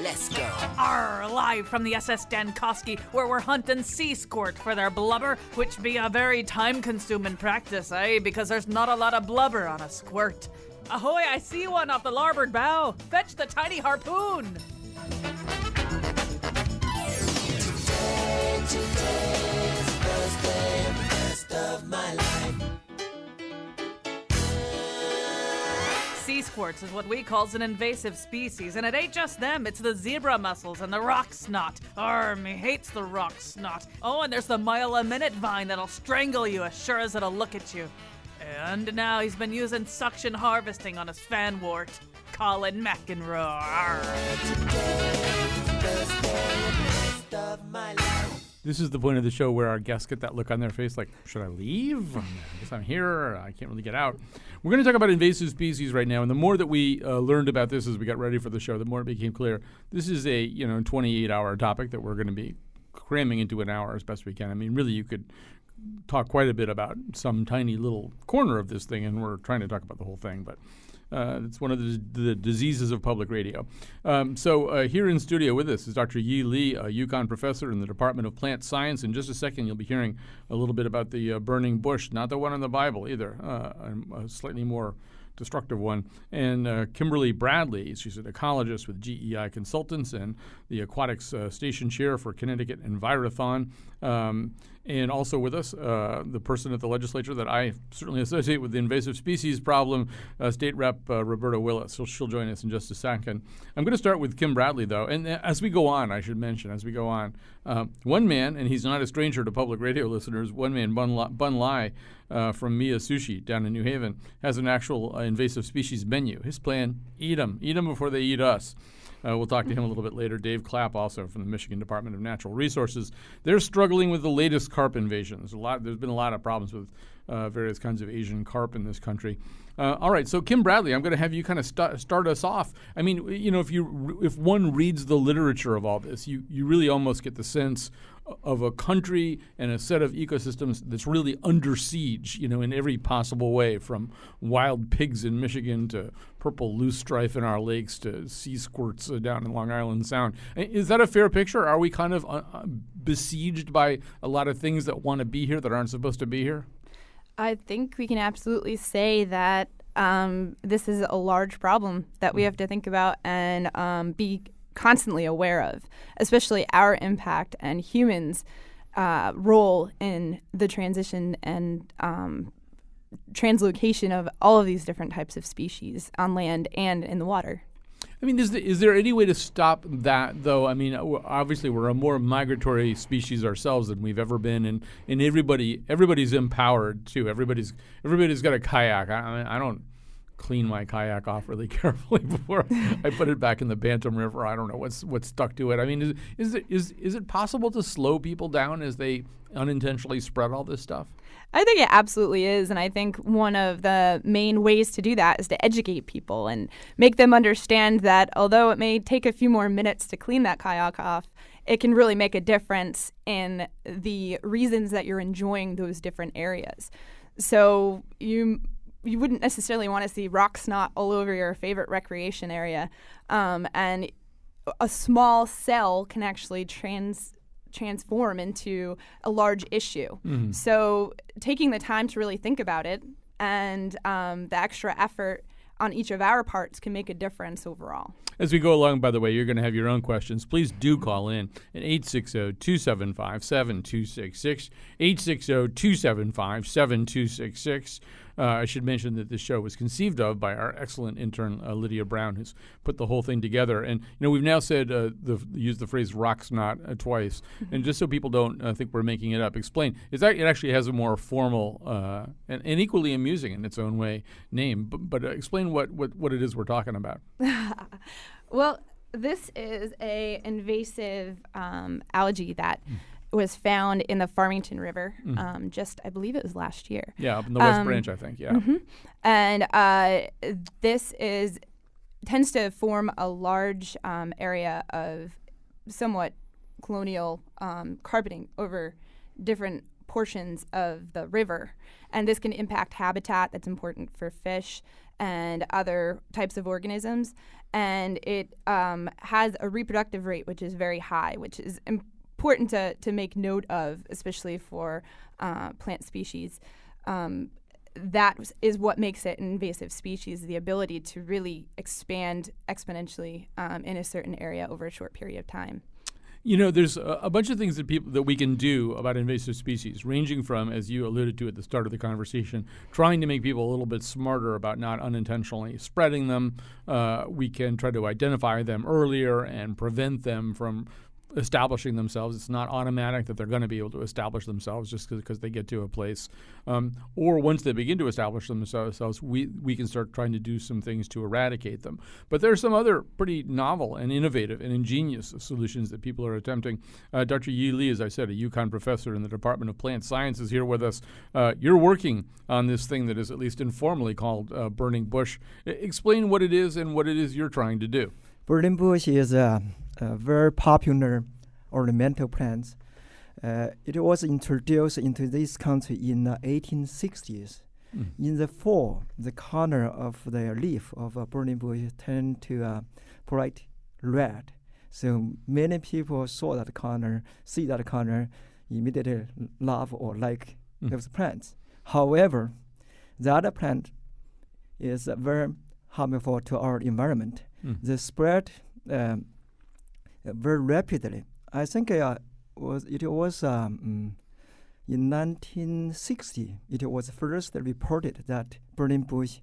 let's go. Arr, live from the SS Dankoski, where we're hunting sea squirt for their blubber, which be a very time-consuming practice, because there's not a lot of blubber on a squirt. Ahoy, I see one off the larboard bow. Fetch the tiny harpoon. Today's first day, best of my life. Sea squirts is what we calls an invasive species, and it ain't just them, it's the zebra mussels and the rock snot. Arr, me hates the rock snot. Oh, and there's the mile-a-minute vine that'll strangle you as sure as it'll look at you. And now he's been using suction harvesting on his fan wart. Colin McEnroe. This is the point of the show where our guests get that look on their face like, should I leave? I guess I'm here. I can't really get out. We're going to talk about invasive species right now, and the more that we learned about this as we got ready for the show, the more it became clear this is a 28-hour topic that we're going to be cramming into an hour as best we can. I mean, really, you could talk quite a bit about some tiny little corner of this thing, and we're trying to talk about the whole thing, but it's one of the diseases of public radio. So here in studio with us is Dr. Yi Li, a UConn professor in the Department of Plant Science. In just a second, you'll be hearing a little bit about the burning bush, not the one in the Bible either, a slightly more destructive one. And Kimberly Bradley, she's an ecologist with GEI Consultants and the Aquatics Station Chair for Connecticut Envirothon. And also with us, the person at the legislature that I certainly associate with the invasive species problem, State Rep Roberta Willis. So she'll join us in just a second. I'm going to start with Kim Bradley, though. And as we go on, I should mention, one man, and he's not a stranger to public radio listeners, one man, Bun Lai from Mia Sushi down in New Haven, has an actual invasive species menu. His plan, eat them before they eat us. We'll talk to him a little bit later. Dave Clapp, also from the Michigan Department of Natural Resources. They're struggling with the latest carp invasion. There's been a lot of problems with various kinds of Asian carp in this country. All right, so Kim Bradley, I'm going to have you kind of start us off. I mean, if one reads the literature of all this, you really almost get the sense of a country and a set of ecosystems that's really under siege, in every possible way, from wild pigs in Michigan to purple loosestrife in our lakes to sea squirts down in Long Island Sound. Is that a fair picture? Are we kind of besieged by a lot of things that want to be here that aren't supposed to be here? I think we can absolutely say that this is a large problem that we have to think about and be constantly aware of, especially our impact and humans' role in the transition and translocation of all of these different types of species on land and in the water. I mean, is there any way to stop that, though? I mean, obviously we're a more migratory species ourselves than we've ever been, and everybody's empowered too. Everybody's got a kayak. I don't clean my kayak off really carefully before I put it back in the Bantam River. I don't know what's stuck to it. I mean, is it possible to slow people down as they unintentionally spread all this stuff? I think it absolutely is, and I think one of the main ways to do that is to educate people and make them understand that although it may take a few more minutes to clean that kayak off, it can really make a difference in the reasons that you're enjoying those different areas. So you wouldn't necessarily want to see rock snot all over your favorite recreation area, and a small cell can actually transform into a large issue. Mm-hmm. So taking the time to really think about it and the extra effort on each of our parts can make a difference overall. As we go along, by the way, you're going to have your own questions. Please do call in at 860-275-7266, 860-275-7266. I should mention that this show was conceived of by our excellent intern, Lydia Brown, who's put the whole thing together. And, we've now said, used the phrase rock snot twice. And just so people don't think we're making it up, explain. It actually has a more formal and equally amusing in its own way name. But explain what it is we're talking about. Well, this is a invasive algae that was found in the Farmington River I believe it was last year. Yeah, up in the West Branch, I think, yeah. Mm-hmm. And this tends to form a large area of somewhat colonial carpeting over different portions of the river. And this can impact habitat that's important for fish and other types of organisms. And it has a reproductive rate which is very high, which is important to make note of, especially for plant species. That is what makes it an invasive species, the ability to really expand exponentially in a certain area over a short period of time. You know, there's a bunch of things that we can do about invasive species, ranging from, as you alluded to at the start of the conversation, trying to make people a little bit smarter about not unintentionally spreading them. We can try to identify them earlier and prevent them from establishing themselves. It's not automatic that they're going to be able to establish themselves just because they get to a place. Or once they begin to establish themselves, we can start trying to do some things to eradicate them. But there are some other pretty novel and innovative and ingenious solutions that people are attempting. Dr. Yi Li, as I said, a UConn professor in the Department of Plant Science, is here with us. You're working on this thing that is at least informally called burning bush. Explain what it is and what it is you're trying to do. Burning bush is a very popular ornamental plant. It was introduced into this country in the 1860s. In the fall, the color of the leaf of a burning bush turned to bright red. So many people saw that color, see that color, immediately love or like those plants. However, the other plant is very harmful to our environment. They spread very rapidly. I think it was in 1960. It was first reported that burning bush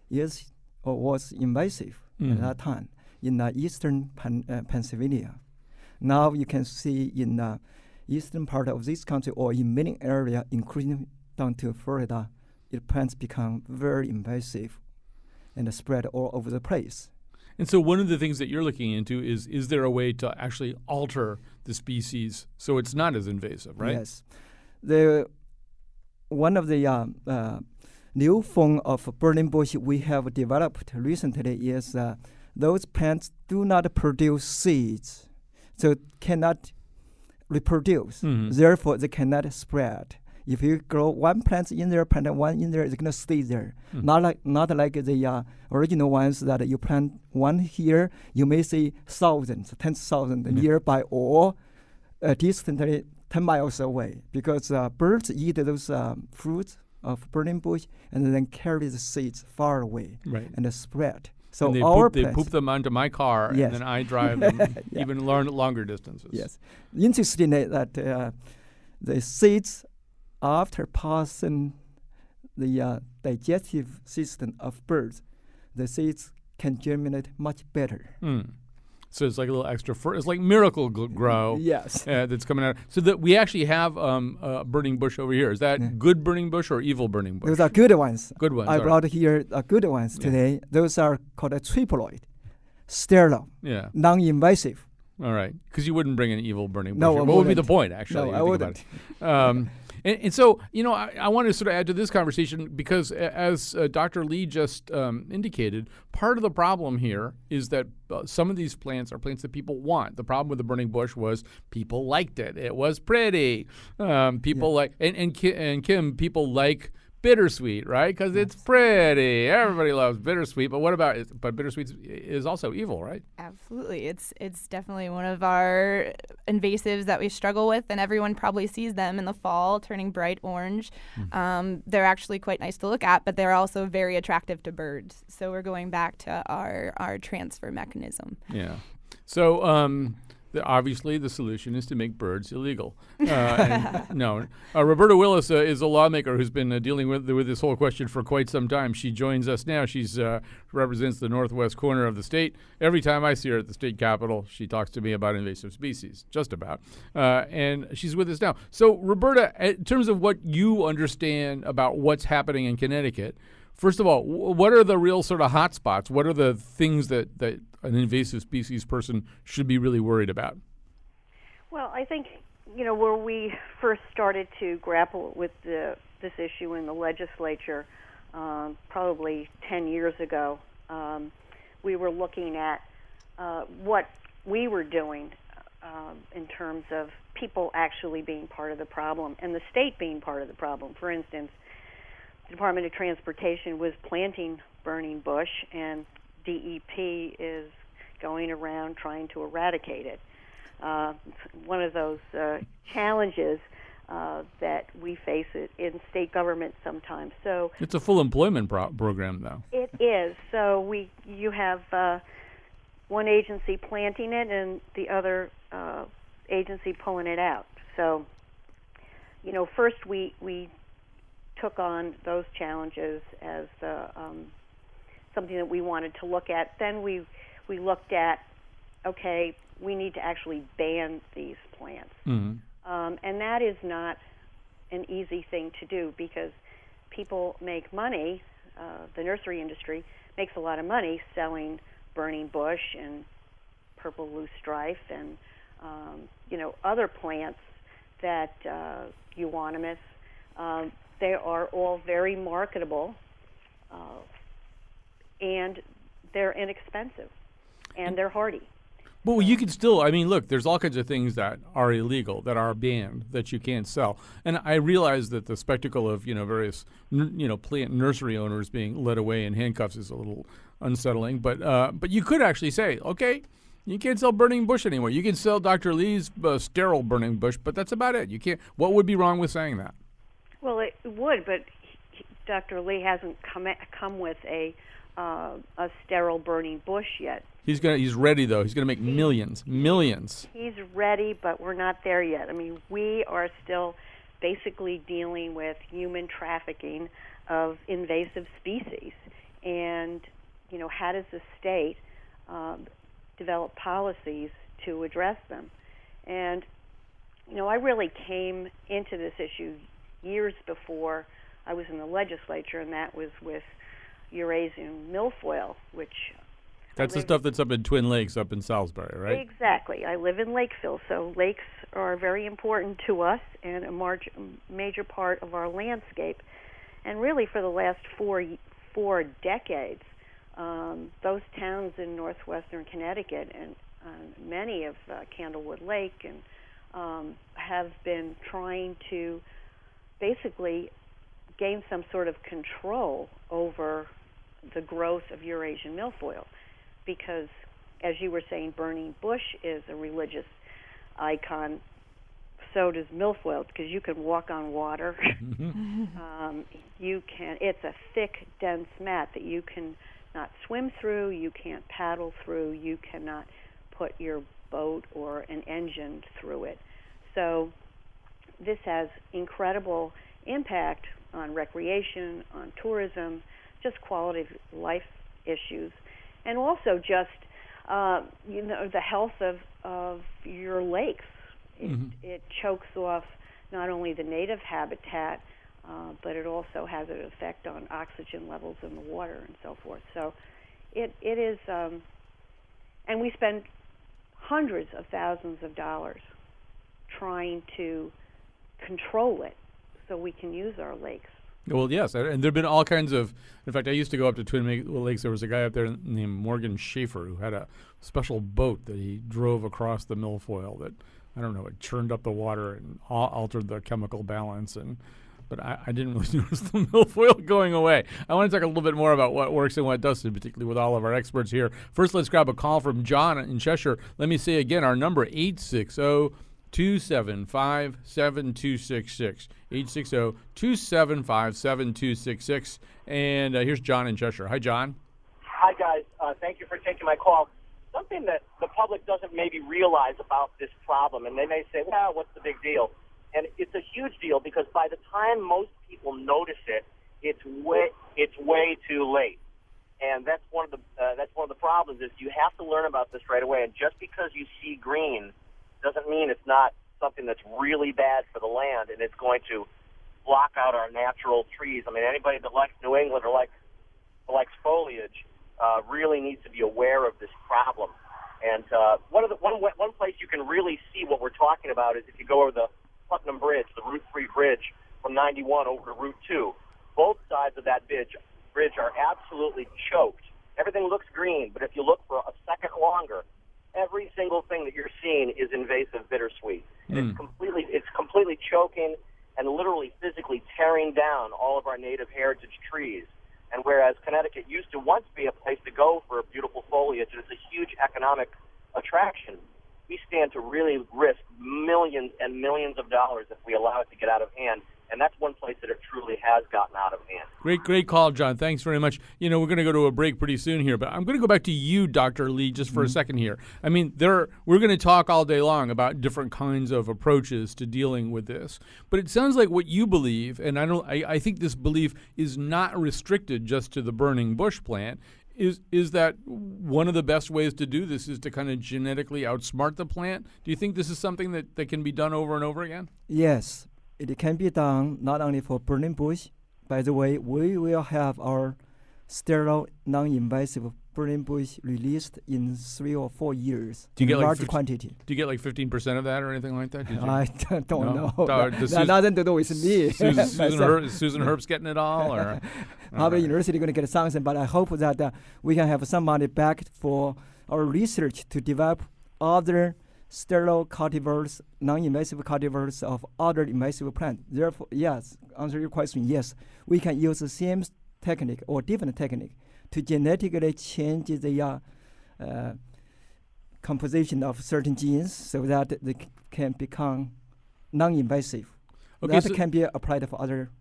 is or was invasive at that time in eastern Pennsylvania. Now you can see in the eastern part of this country or in many areas, including down to Florida, plants become very invasive and spread all over the place. And so one of the things that you're looking into is there a way to actually alter the species so it's not as invasive, right? Yes. One of the new form of burning bush we have developed recently is those plants do not produce seeds, so cannot reproduce. Therefore, they cannot spread. If you grow one plant in there, plant one in there, it's going to stay there. Not like the original ones that you plant one here, you may see thousands, 10,000 nearby or distantly 10 miles away, because birds eat those fruits of burning bush and then carry the seeds far away and spread. So and they poop them onto my car, yes. and then I drive them even longer distances. Yes. Interestingly, that the seeds, after passing the digestive system of birds, the seeds can germinate much better. So it's like a little extra it's like Miracle Grow. Yes. That's coming out. So that we actually have burning bush over here. Is that good burning bush or evil burning bush? Those are good ones. Good ones. I brought here good ones today. Those are called a triploid, sterile, non-invasive. All right. Because you wouldn't bring an evil burning bush. No, What would be the point, actually? No, I wouldn't. And so, I want to sort of add to this conversation because as Dr. Lee just indicated, part of the problem here is that some of these plants are plants that people want. The problem with the burning bush was people liked it. It was pretty. People like, and Kim, people like bittersweet, right? Because it's pretty. Everybody loves bittersweet. But what about it? But bittersweet is also evil, right? Absolutely. It's definitely one of our invasives that we struggle with, and everyone probably sees them in the fall turning bright orange. They're actually quite nice to look at, but they're also very attractive to birds. So we're going back to our transfer mechanism. Yeah. So obviously, the solution is to make birds illegal. Roberta Willis is a lawmaker who's been dealing with this whole question for quite some time. She joins us now. She's represents the northwest corner of the state. Every time I see her at the state capitol, she talks to me about invasive species, just about. And she's with us now. So, Roberta, in terms of what you understand about what's happening in Connecticut, first of all, what are the real sort of hot spots? What are the things that an invasive species person should be really worried about? Well, I think, where we first started to grapple with this issue in the legislature probably 10 years ago, we were looking at what we were doing in terms of people actually being part of the problem and the state being part of the problem. For instance, Department of Transportation was planting burning bush, and DEP is going around trying to eradicate it. It's one of those challenges that we face in state government sometimes. So it's a full employment program, though. it is. So you have one agency planting it and the other agency pulling it out. So, first we took on those challenges as something that we wanted to look at. Then we looked at, okay, we need to actually ban these plants. Mm-hmm. And that is not an easy thing to do because people make money, the nursery industry makes a lot of money selling burning bush and purple loosestrife and, other plants that euonymus. They are all very marketable, and they're inexpensive, and they're hardy. Well, you can still, look, there's all kinds of things that are illegal, that are banned, that you can't sell. And I realize that the spectacle of, various, plant nursery owners being led away in handcuffs is a little unsettling. But you could actually say, okay, you can't sell burning bush anymore. You can sell Dr. Lee's sterile burning bush, but that's about it. You can't. What would be wrong with saying that? Well, it would, but Dr. Lee hasn't come with a sterile burning bush yet. He's ready though. He's gonna make millions. He's ready, but we're not there yet. We are still basically dealing with human trafficking of invasive species, and how does the state develop policies to address them? And I really came into this issue years before I was in the legislature, and that was with Eurasian milfoil, which that's the stuff that's up in Twin Lakes, up in Salisbury, right? Exactly. I live in Lakeville, so lakes are very important to us and a major part of our landscape. And really, for the last four decades, those towns in northwestern Connecticut and many of Candlewood Lake and have been trying to basically gain some sort of control over the growth of Eurasian milfoil. Because, as you were saying, burning bush is a religious icon. So does milfoil, because you can walk on water. It's a thick, dense mat that you can not swim through, you can't paddle through, you cannot put your boat or an engine through it. So this has incredible impact on recreation, on tourism, just quality of life issues, and also just the health of your lakes. It chokes off not only the native habitat, but it also has an effect on oxygen levels in the water and so forth. So it is, and we spend hundreds of thousands of dollars trying to control it so we can use our lakes. Well, yes, and there have been all kinds of. In fact, I used to go up to Twin Lakes. There was a guy up there named Morgan Schaefer who had a special boat that he drove across the milfoil that, I don't know, it churned up the water and altered the chemical balance. But I didn't really notice the milfoil going away. I want to talk a little bit more about what works and what doesn't, particularly with all of our experts here. First, let's grab a call from John in Cheshire. Let me say again, our number, 860-275-7266. 860-275-7266. And here's John in Cheshire. Hi, John. Hi, guys. Thank you for taking my call. Something that the public doesn't maybe realize about this problem, and they may say, well, what's the big deal? And it's a huge deal because by the time most people notice it, it's way too late. And that's one of the problems is you have to learn about this right away. And just because you see green doesn't mean it's not something that's really bad for the land and it's going to block out our natural trees. Anybody that likes New England or likes foliage really needs to be aware of this problem. And one place you can really see what we're talking about is if you go over the Putnam Bridge, the Route 3 bridge from 91 over to Route 2. Both sides of that bridge are absolutely choked. Everything looks green, but if you look for a second longer, every single thing that you're seeing is invasive bittersweet. And it's completely choking, and literally physically tearing down all of our native heritage trees. And whereas Connecticut used to once be a place to go for beautiful foliage, and it's a huge economic attraction, we stand to really risk millions and millions of dollars if we allow it to get out of hand. And that's one place that it truly has gotten out of hand. Great call, John. Thanks very much. We're going to go to a break pretty soon here, but I'm going to go back to you, Dr. Lee, just for a second here. I mean, we're going to talk all day long about different kinds of approaches to dealing with this, but it sounds like what you believe, and I think this belief is not restricted just to the burning bush plant, is that one of the best ways to do this is to kind of genetically outsmart the plant? Do you think this is something that can be done over and over again? Yes. It can be done not only for burning bush. By the way, we will have our sterile, non-invasive burning bush released in 3 or 4 years. Do you get large quantity? Do you get like 15% of that or anything like that? I don't know. That nothing to do with me. Susan Herb's getting it all? Or Harvard University going to get something, but I hope that we can have some money back for our research to develop other sterile cultivars, non-invasive cultivars of other invasive plants. Therefore, yes, answer your question, yes, we can use the same technique or different technique to genetically change the composition of certain genes so that they can become non-invasive. Okay, that can be applied for other,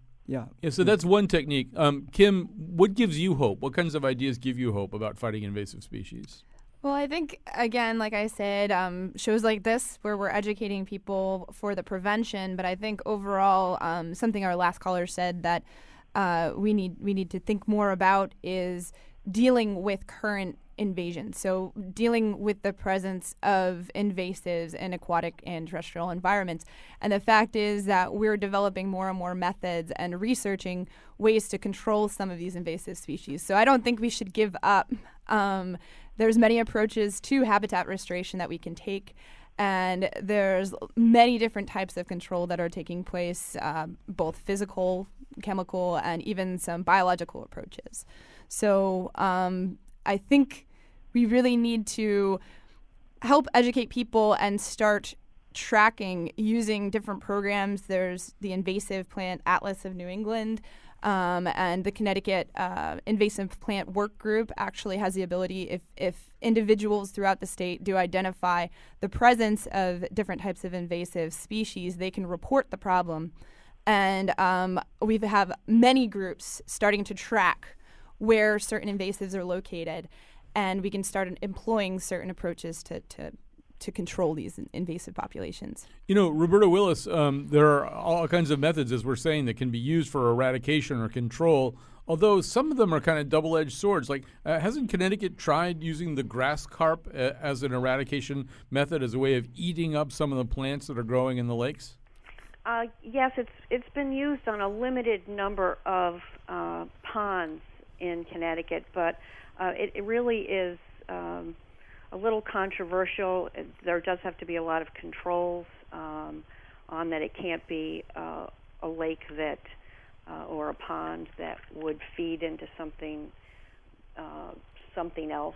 so that's one technique. Kim, what gives you hope? What kinds of ideas give you hope about fighting invasive species? Well, I think, again, like I said, shows like this where we're educating people for the prevention, but I think overall something our last caller said that we need to think more about is dealing with current invasions. So dealing with the presence of invasives in aquatic and terrestrial environments. And the fact is that we're developing more and more methods and researching ways to control some of these invasive species. So I don't think we should give up. There's many approaches to habitat restoration that we can take, and there's many different types of control that are taking place, both physical, chemical, and even some biological approaches. So I think we really need to help educate people and start tracking using different programs. There's the Invasive Plant Atlas of New England, and the Connecticut Invasive Plant Work Group actually has the ability, if individuals throughout the state do identify the presence of different types of invasive species, they can report the problem. And we have many groups starting to track where certain invasives are located, and we can start employing certain approaches to control these invasive populations. Roberta Willis, there are all kinds of methods, as we're saying, that can be used for eradication or control, although some of them are kind of double-edged swords. Like, hasn't Connecticut tried using the grass carp as an eradication method, as a way of eating up some of the plants that are growing in the lakes? Yes, it's been used on a limited number of ponds in Connecticut, but it really is a little controversial. There does have to be a lot of controls on that. It can't be a lake that or a pond that would feed into something else.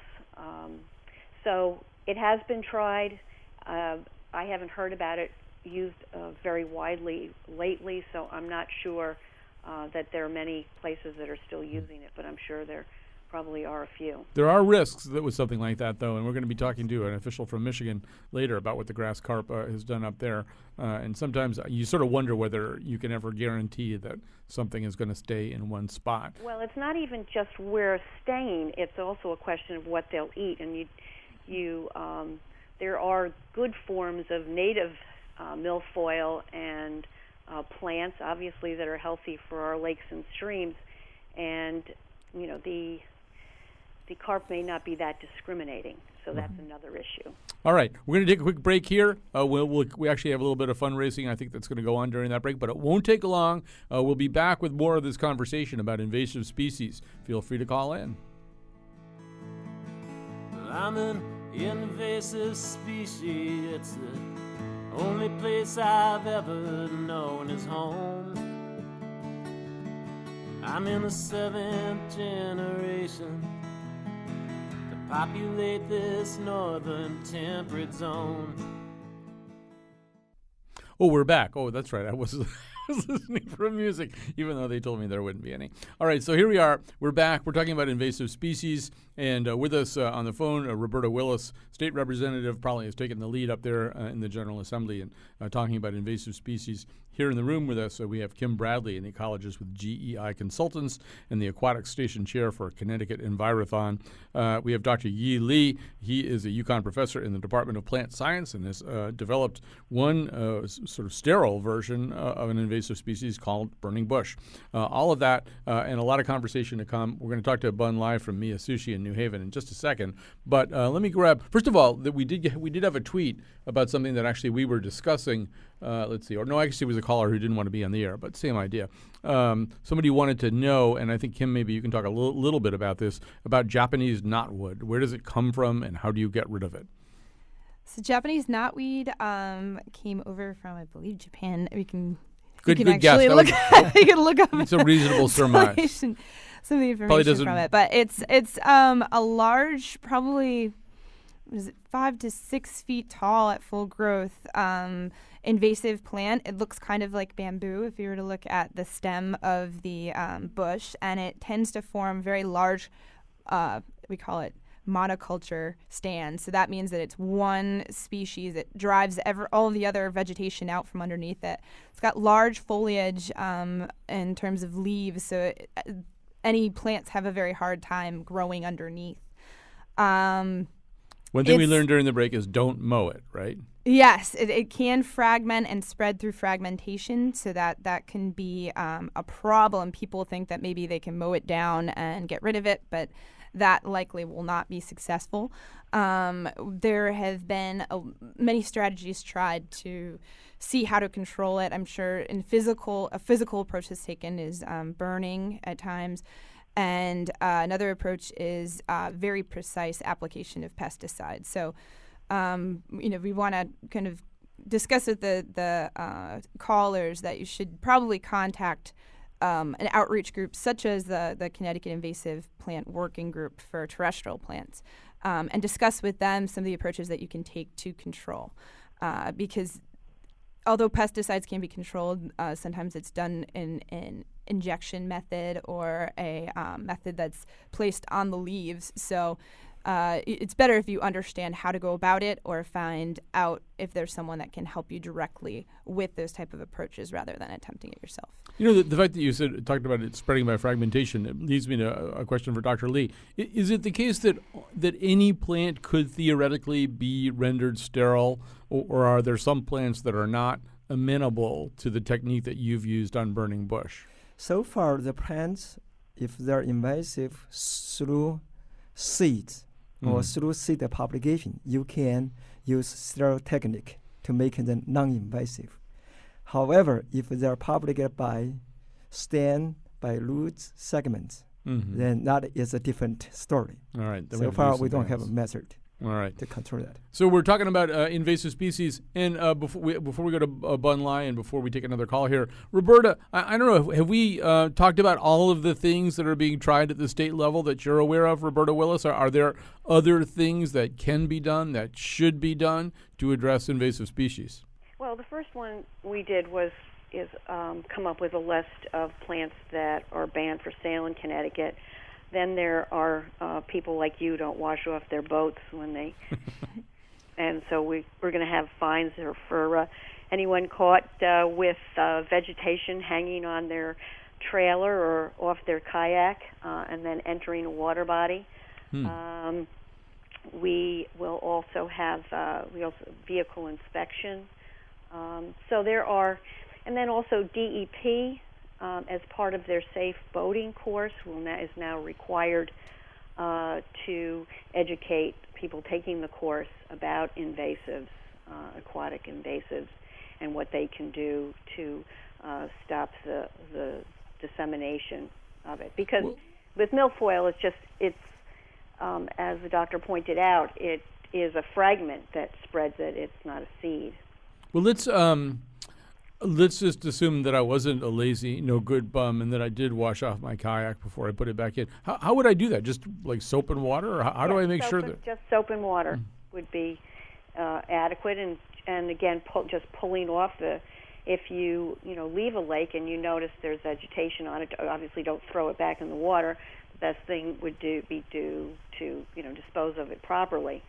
So it has been tried. I haven't heard about it used very widely lately, so I'm not sure that there are many places that are still using it, but I'm sure there probably are a few. There are risks with something like that, though, and we're going to be talking to an official from Michigan later about what the grass carp has done up there. And sometimes you sort of wonder whether you can ever guarantee that something is going to stay in one spot. Well, it's not even just where staying. It's also a question of what they'll eat. And there are good forms of native milfoil and plants, obviously, that are healthy for our lakes and streams. And, the carp may not be that discriminating, so that's another issue. All right, we're going to take a quick break here. We actually have a little bit of fundraising, I think, that's going to go on during that break, but it won't take long. We'll be back with more of this conversation about invasive species. Feel free to call in. I'm an invasive species. It's the only place I've ever known is home. I'm in the 7th generation to populate this northern temperate zone. Oh, we're back. Oh, that's right. I was was listening for music, even though they told me there wouldn't be any. All right, so here we are. We're back. We're talking about invasive species. And with us on the phone, Roberta Willis, state representative, probably has taken the lead up there in the General Assembly and talking about invasive species. Here in the room with us, we have Kim Bradley, an ecologist with GEI Consultants and the Aquatic Station Chair for Connecticut Envirothon. We have Dr. Yi Li. He is a UConn professor in the Department of Plant Science and has developed one sort of sterile version of an invasive species called burning bush. All of that and a lot of conversation to come. We're going to talk to Bun Lai from Mia Sushi in New Haven in just a second. But let me grab, first of all, that we did have a tweet about something that actually we were discussing. Let's see. Or no, actually it was a caller who didn't want to be on the air, but same idea. Somebody wanted to know, and I think, Kim, maybe you can talk a little bit about this, about Japanese knotweed. Where does it come from, and how do you get rid of it? So Japanese knotweed came over from, I believe, Japan. We can Good actually guess. look. We can look up. It's a reasonable surmise. Some of the information from it, but it's a large, probably, what is it, 5 to 6 feet tall at full growth, invasive plant. It looks kind of like bamboo if you were to look at the stem of the bush, and it tends to form very large, we call it monoculture stands. So that means that it's one species. It drives all of the other vegetation out from underneath it. It's got large foliage in terms of leaves, so any plants have a very hard time growing underneath. One thing we learned during the break is don't mow it, right? Yes, it can fragment and spread through fragmentation, so that can be a problem. People think that maybe they can mow it down and get rid of it, but that likely will not be successful. There have been many strategies tried to see how to control it. I'm sure a physical approach that's taken is burning at times. And another approach is very precise application of pesticides. So, we want to kind of discuss with the callers that you should probably contact an outreach group such as the Connecticut Invasive Plant Working Group for terrestrial plants and discuss with them some of the approaches that you can take to control. Because although pesticides can be controlled, sometimes it's done in an injection method or a method that's placed on the leaves. So it's better if you understand how to go about it or find out if there's someone that can help you directly with those type of approaches rather than attempting it yourself. You know, the fact that you talked about it spreading by fragmentation, it leads me to a question for Dr. Lee. Is it the case that any plant could theoretically be rendered sterile, or are there some plants that are not amenable to the technique that you've used on burning bush? So far, the plants, if they're invasive through seeds or through seed propagation, you can use sterile technique to make them non-invasive. However, if they're propagated by stem, by roots, segments, then that is a different story. All right. So far, we don't have a method. All right. To control that. So we're talking about invasive species, and before we go to Bun Lai and before we take another call here, Roberta, I don't know, have we talked about all of the things that are being tried at the state level that you're aware of, Roberta Willis? Are there other things that can be done, that should be done to address invasive species? Well, the first one we did is come up with a list of plants that are banned for sale in Connecticut. Then there are people like you don't wash off their boats when they, and so we're going to have fines for anyone caught with vegetation hanging on their trailer or off their kayak and then entering a water body. We will also have vehicle inspection. So there are, and then also DEP. As part of their safe boating course, is now required to educate people taking the course about invasives, aquatic invasives, and what they can do to stop the dissemination of it. Because with milfoil, it's as the doctor pointed out, it is a fragment that spreads it. It's not a seed. Well, let's just assume that I wasn't a lazy, no good bum, and that I did wash off my kayak before I put it back in. How would I do that? Just like soap and water, or how do I make sure that just soap and water would be adequate? And again, just pulling off if you leave a lake and you notice there's vegetation on it, obviously don't throw it back in the water. The best thing would be to dispose of it properly.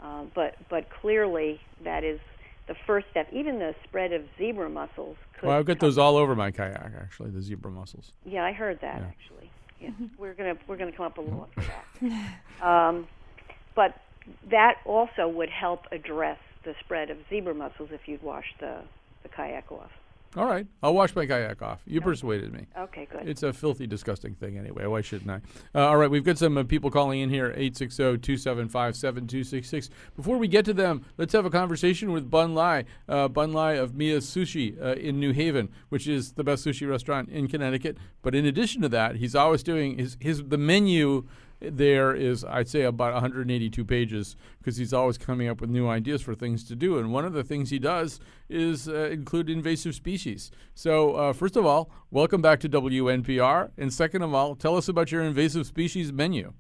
But clearly that is the first step. Even the spread of zebra mussels. Well, I've got those all over my kayak, actually, the zebra mussels. Yeah, I heard that actually. Yeah. We're gonna come up a lot for that. But that also would help address the spread of zebra mussels if you'd wash the kayak off. All right. I'll wash my kayak off. You persuaded me. Okay, good. It's a filthy, disgusting thing anyway. Why shouldn't I? All right. We've got some people calling in here, 860-275-7266. Before we get to them, let's have a conversation with Bun Lai. Bun Lai of Mia's Sushi in New Haven, which is the best sushi restaurant in Connecticut. But in addition to that, he's always doing the menu there is, I'd say, about 182 pages because he's always coming up with new ideas for things to do. And one of the things he does is include invasive species. So first of all, welcome back to WNPR. And second of all, tell us about your invasive species menu.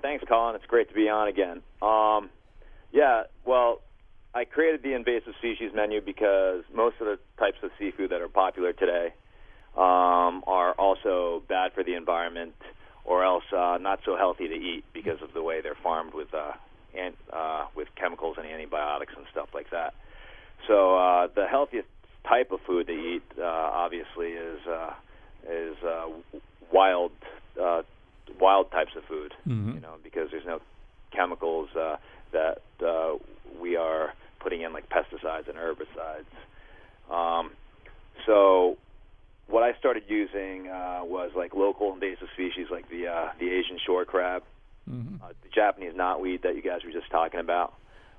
Thanks, Colin. It's great to be on again. Well, I created the invasive species menu because most of the types of seafood that are popular today are also bad for the environment, or else not so healthy to eat because of the way they're farmed with chemicals and antibiotics and stuff like that. So the healthiest type of food to eat, obviously, is wild types of food. Mm-hmm. Because there's no chemicals that we are putting in, like pesticides and herbicides. So what I started using was like local invasive species, like the Asian shore crab, the Japanese knotweed that you guys were just talking about.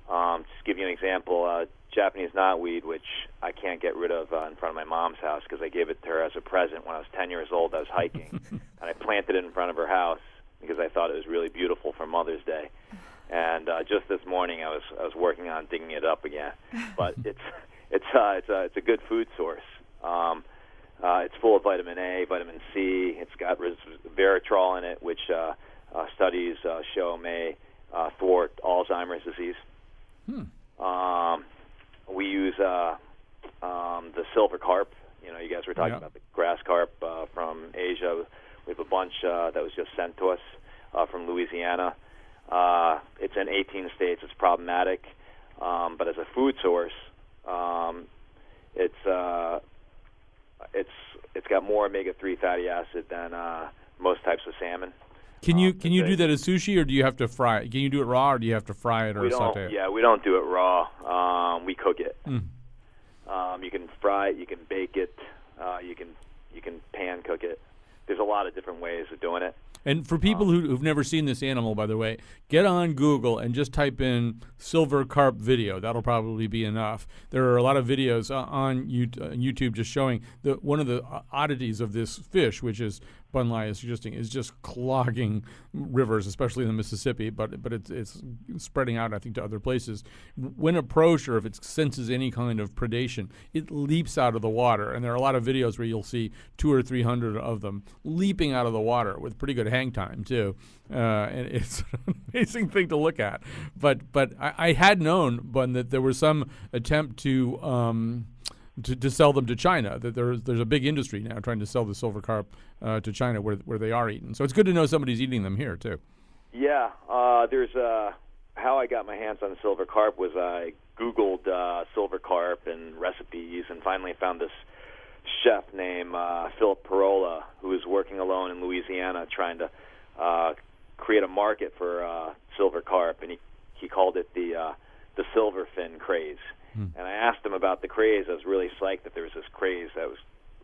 Just to give you an example, Japanese knotweed, which I can't get rid of in front of my mom's house because I gave it to her as a present when I was 10 years old. I was hiking, and I planted it in front of her house because I thought it was really beautiful for Mother's Day. And just this morning, I was working on digging it up again. But it's a good food source. It's full of vitamin A, vitamin C. It's got resveratrol in it, which studies show may thwart Alzheimer's disease. We use the silver carp. You guys were talking about the grass carp from Asia. We have a bunch that was just sent to us from Louisiana. It's in 18 states. It's problematic, but as a food source, it's got more omega-3 fatty acid than most types of salmon. Can you do that as sushi, or do you have to fry it? Can you do it raw, or do you have to fry it or saute it? Yeah, we don't do it raw. We cook it. You can fry it. You can bake it. You can pan cook it. There's a lot of different ways of doing it. And for people who've never seen this animal, by the way, get on Google and just type in silver carp video. That'll probably be enough. There are a lot of videos on YouTube just showing one of the oddities of this fish, which is Bun Lai is suggesting, is just clogging rivers, especially in the Mississippi, but it's spreading out, I think, to other places. When approached, or if it senses any kind of predation, it leaps out of the water. And there are a lot of videos where you'll see 200 or 300 of them leaping out of the water with pretty good hang time, too. And it's an amazing thing to look at. But I had known, Bun, that there was some attempt to sell them to China, that there's a big industry now trying to sell the silver carp to China where they are eaten. So it's good to know somebody's eating them here, too. Yeah. There's how I got my hands on silver carp was I Googled silver carp and recipes and finally found this chef named Philip Parola, who was working alone in Louisiana trying to create a market for silver carp, and he called it the silver fin craze. And I asked him about the craze. I was really psyched that there was this craze that was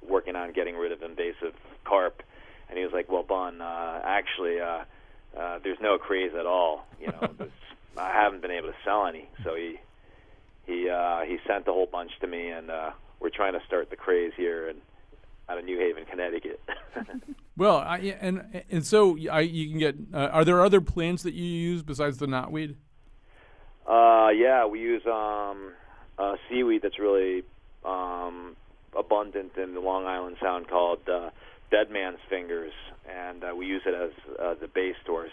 working on getting rid of invasive carp. And he was like, well, Bun, actually, there's no craze at all. I haven't been able to sell any. So he sent a whole bunch to me, and we're trying to start the craze here out of New Haven, Connecticut. Well, and so you can get. Are there other plants that you use besides the knotweed? Yeah, we use seaweed that's really abundant in the Long Island Sound called dead man's fingers, and we use it as the base to our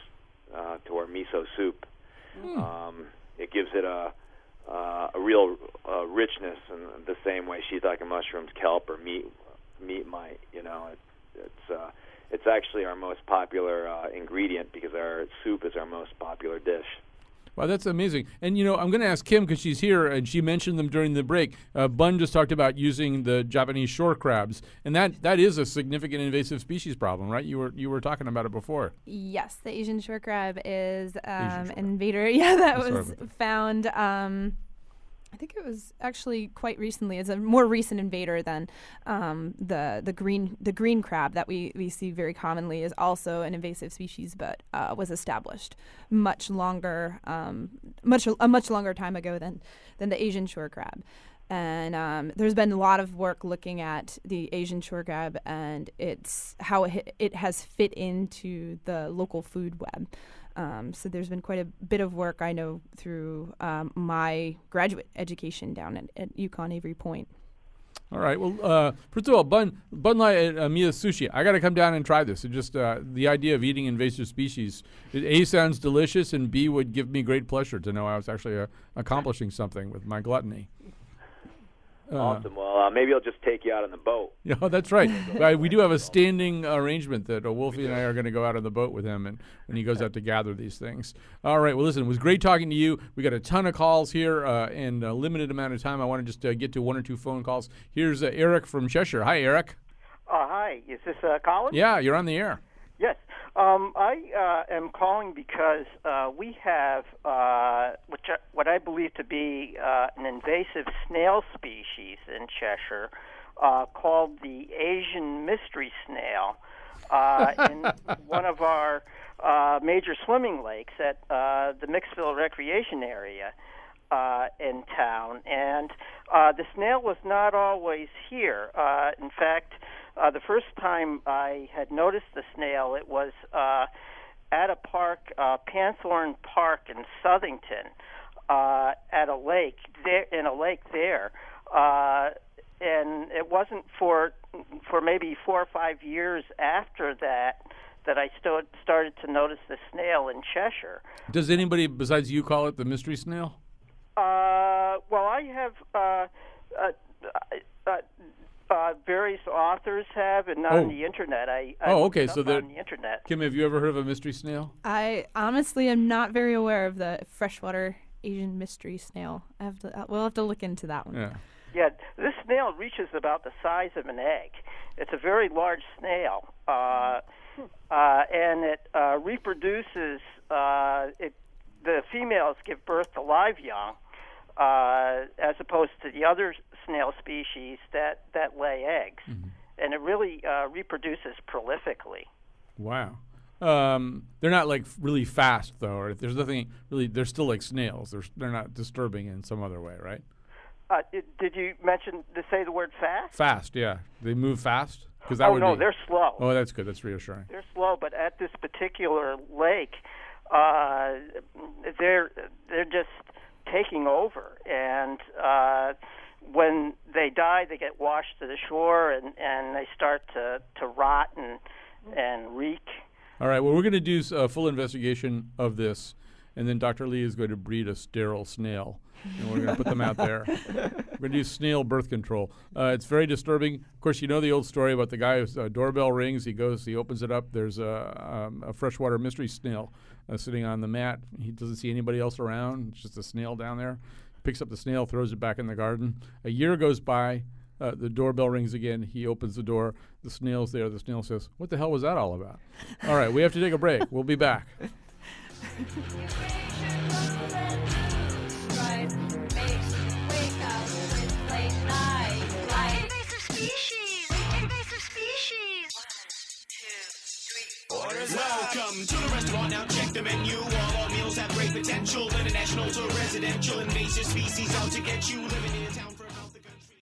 miso soup. It gives it a real richness in the same way shiitake mushrooms, kelp, or meat might. It's actually our most popular ingredient because our soup is our most popular dish. Wow, that's amazing. And, I'm going to ask Kim because she's here, and she mentioned them during the break. Bun just talked about using the Japanese shore crabs, and that is a significant invasive species problem, right? You were talking about it before. Yes, the Asian shore crab is an invader. Yeah, that was found. I think it was actually quite recently. It's a more recent invader than the green crab that we see very commonly is also an invasive species, but was established a much longer time ago than the Asian shore crab. And there's been a lot of work looking at the Asian shore crab and it's how it has fit into the local food web. So there's been quite a bit of work, I know, through my graduate education down at UConn Avery Point. All right. Well, first of all, Bun Lai at Mia Sushi, I got to come down and try this. It just the idea of eating invasive species, it A, sounds delicious, and B, would give me great pleasure to know I was actually accomplishing something with my gluttony. Awesome. Well, maybe I'll just take you out on the boat. Yeah, that's right. We do have a standing arrangement that Wolfie and I are going to go out on the boat with him and when he goes out to gather these things. All right. Well, listen, it was great talking to you. We got a ton of calls here and a limited amount of time. I want to just get to one or two phone calls. Here's Eric from Cheshire. Hi, Eric. Hi. Is this Colin? Yeah, you're on the air. Yes. I am calling because we have what I believe to be an invasive snail species in Cheshire called the Asian mystery snail in one of our major swimming lakes at the Mixville Recreation Area in town. And the snail was not always here. In fact, the first time I had noticed the snail, it was at a park, Panthorn Park in Southington, at a lake there, and it wasn't for maybe 4 or 5 years after that I started to notice the snail in Cheshire. Does anybody besides you call it the mystery snail? Well, I have. Various authors have, and on the internet. Okay. So on the internet. Kim, have you ever heard of a mystery snail? I honestly am not very aware of the freshwater Asian mystery snail. We'll have to look into that one. Yeah. Yeah, this snail reaches about the size of an egg. It's a very large snail, and it reproduces. The females give birth to live young, as opposed to the other snail species that lay eggs. Mm-hmm. And it really reproduces prolifically. Wow. They're not like really fast though, or there's nothing really. They're still like snails. They're not disturbing in some other way, right? Did you say the word fast? Fast, yeah. They move fast. They're slow. Oh, that's good. That's reassuring. They're slow, but at this particular lake, they're just taking over, and when they die, they get washed to the shore, and they start to rot and reek. All right. Well, we're going to do a full investigation of this, and then Dr. Lee is going to breed a sterile snail, and we're going to put them out there. We're going to do snail birth control. It's very disturbing. Of course, you know the old story about the guy whose doorbell rings. He opens it up. There's a freshwater mystery snail sitting on the mat. He doesn't see anybody else around. It's just a snail down there. Picks up the snail, throws it back in the garden. A year goes by. The doorbell rings again. He opens the door. The snail's there. The snail says, "What the hell was that all about?" All right, we have to take a break. We'll be back. Welcome to the restaurant, now check the menu. All our meals have great potential. International to residential, invasive species out to get you. Living in town from out the country.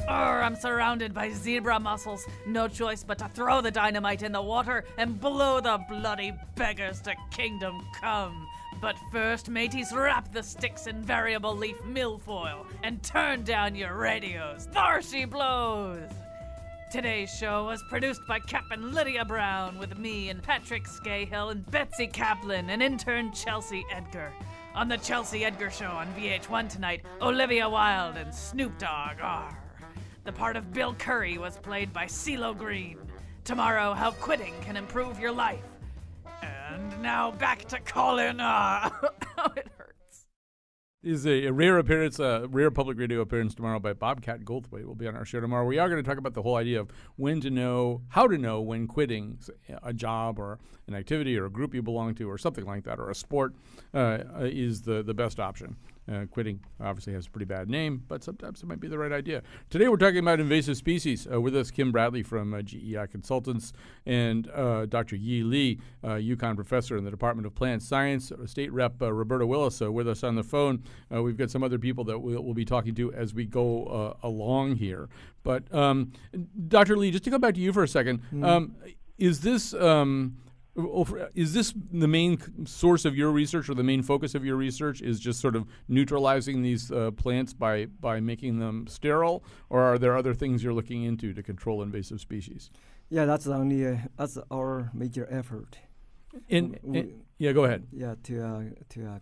I'm surrounded by zebra mussels. No choice but to throw the dynamite in the water and blow the bloody beggars to kingdom come. But first, mateys, wrap the sticks in variable leaf milfoil and turn down your radios. There she blows. Today's show was produced by Captain Lydia Brown with me and Patrick Scahill and Betsy Kaplan and intern Chelsea Edgar. On the Chelsea Edgar Show on VH1 tonight, Olivia Wilde and Snoop Dogg are. The part of Bill Curry was played by CeeLo Green. Tomorrow, how quitting can improve your life. And now back to Colin. It hurts. Is a rare appearance, rare public radio appearance tomorrow by Bobcat Goldthwait. Will be on our show tomorrow. We are going to talk about the whole idea of when to know, how to know when quitting a job or an activity or a group you belong to or something like that, or a sport is the best option. Quitting obviously has a pretty bad name, but sometimes it might be the right idea. Today we're talking about invasive species. With us, Kim Bradley from GEI Consultants and Dr. Yi Li, UConn professor in the Department of Plant Science, State Rep Roberta Willis with us on the phone. We've got some other people that we'll be talking to as we go along here. But Dr. Li, just to go back to you for a second, is this the main source of your research or the main focus of your research is just sort of neutralizing these plants by making them sterile, or are there other things you're looking into to control invasive species? Yeah, that's our major effort. Yeah, go ahead. Yeah, to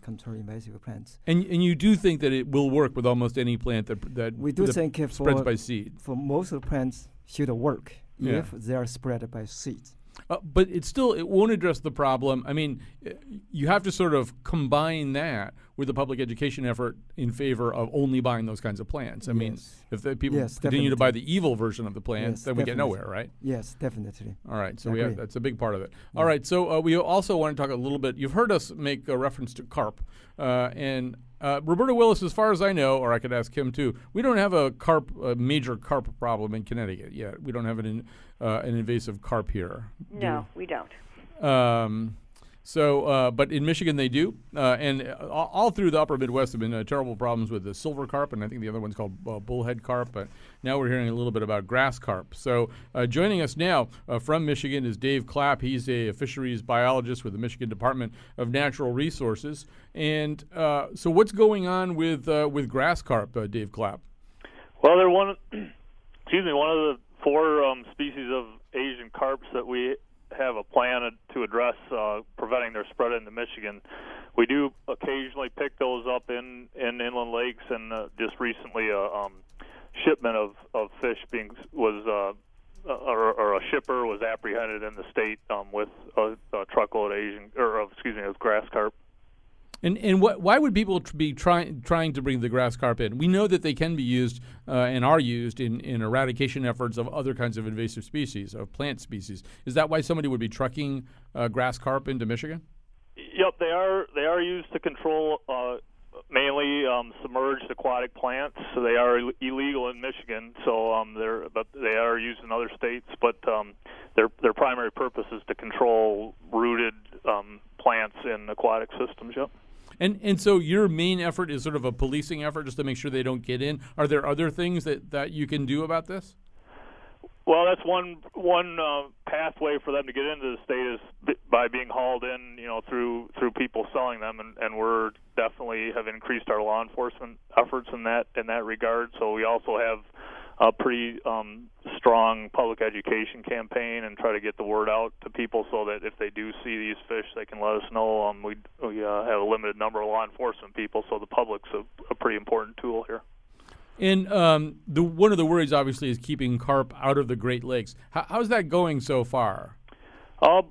control invasive plants. And you do think that it will work with almost any plant that we do think spreads by seed. For most of the plants, should work if they are spread by seeds. But it won't address the problem. I mean, you have to sort of combine that with the public education effort in favor of only buying those kinds of plants. I mean, if the people continue to buy the evil version of the plants, then we get nowhere, right? Yes, definitely. All right, so that's a big part of it. Yeah. All right, so we also want to talk a little bit. You've heard us make a reference to carp, and Roberta Willis, as far as I know, or I could ask Kim too, we don't have a major carp problem in Connecticut yet. We don't have an invasive carp here. No, we don't. But in Michigan they do, and all through the upper Midwest have been terrible problems with the silver carp, and I think the other one's called bullhead carp, but now we're hearing a little bit about grass carp. So joining us now from Michigan is Dave Clapp. He's a fisheries biologist with the Michigan Department of Natural Resources. And so what's going on with grass carp, Dave Clapp? Well, they're one of the 4 species of Asian carps that we have a plan to address preventing their spread into Michigan. We do occasionally pick those up in inland lakes, and just recently a shipment of fish or a shipper was apprehended in the state with a truckload of grass carp. And why would people be trying to bring the grass carp in? We know that they can be used and are used in eradication efforts of other kinds of invasive species, of plant species. Is that why somebody would be trucking grass carp into Michigan? Yep, they are used to control mainly submerged aquatic plants. So they are illegal in Michigan. So they are used in other states, but their primary purpose is to control rooted plants in aquatic systems. Yep. And so your main effort is sort of a policing effort just to make sure they don't get in. Are there other things that you can do about this? Well, that's one pathway for them to get into the state is by being hauled in, through people selling them, and we're definitely have increased our law enforcement efforts in that regard. So we also have a pretty strong public education campaign and try to get the word out to people so that if they do see these fish, they can let us know. We have a limited number of law enforcement people, so the public's a pretty important tool here. And one of the worries, obviously, is keeping carp out of the Great Lakes. How's that going so far? I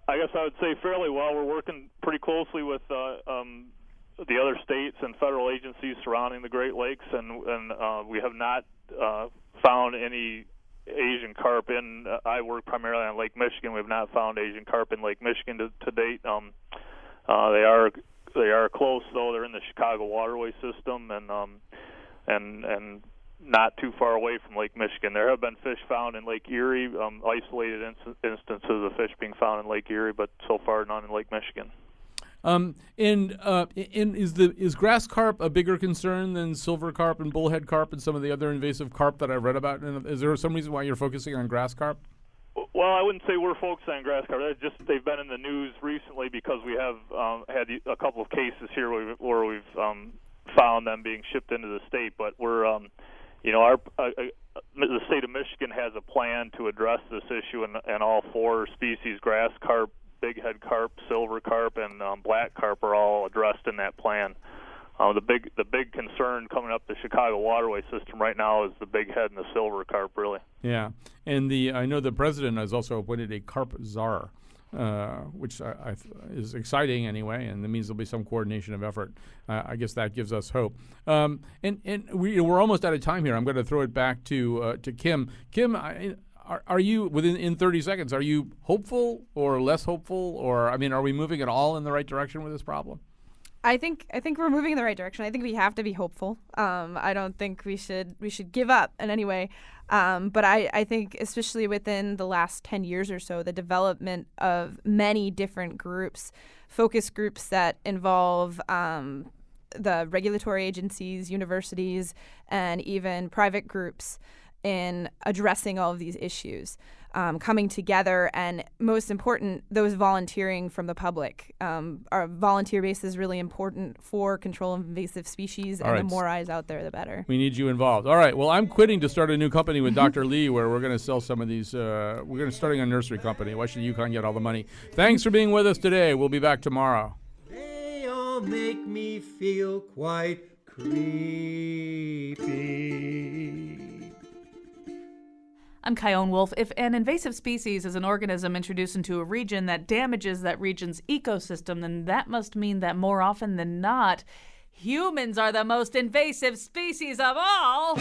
guess I would say fairly well. We're working pretty closely with the other states and federal agencies surrounding the Great Lakes, and we have not found any Asian carp in. I work primarily on Lake Michigan. We have not found Asian carp in Lake Michigan to date. They are close, though. They're in the Chicago waterway system, and not too far away from Lake Michigan. There have been fish found in Lake Erie, isolated instances of fish being found in Lake Erie, but so far none in Lake Michigan. And is grass carp a bigger concern than silver carp and bullhead carp and some of the other invasive carp that I've read about? And is there some reason why you're focusing on grass carp? Well, I wouldn't say we're focused on grass carp. They've been in the news recently because we have had a couple of cases here where we've found them being shipped into the state. But we're, the state of Michigan has a plan to address this issue, and all 4 species, grass carp, bighead carp, silver carp, and black carp, are all addressed in that plan. The big concern coming up the Chicago waterway system right now is the bighead and the silver carp, really. Yeah, and I know the president has also appointed a carp czar, which is exciting anyway, and that means there'll be some coordination of effort. I guess that gives us hope. And we're almost out of time here. I'm going to throw it back to Kim. Kim, are you in 30 seconds? Are you hopeful or less hopeful, or are we moving at all in the right direction with this problem? I think we're moving in the right direction. I think we have to be hopeful. I don't think we should give up in any way. But I think especially within the last 10 years or so, the development of many different groups, focus groups that involve the regulatory agencies, universities, and even private groups in addressing all of these issues, coming together, and most important, those volunteering from the public. Our volunteer base is really important for control of invasive species, and the more eyes out there, the better. We need you involved. All right. Well, I'm quitting to start a new company with Dr. Lee, where we're going to sell some of these. We're going to starting a nursery company. Why should UConn get all the money? Thanks for being with us today. We'll be back tomorrow. They all make me feel quite creepy. I'm Kyone Wolf. If an invasive species is an organism introduced into a region that damages that region's ecosystem, then that must mean that more often than not, humans are the most invasive species of all.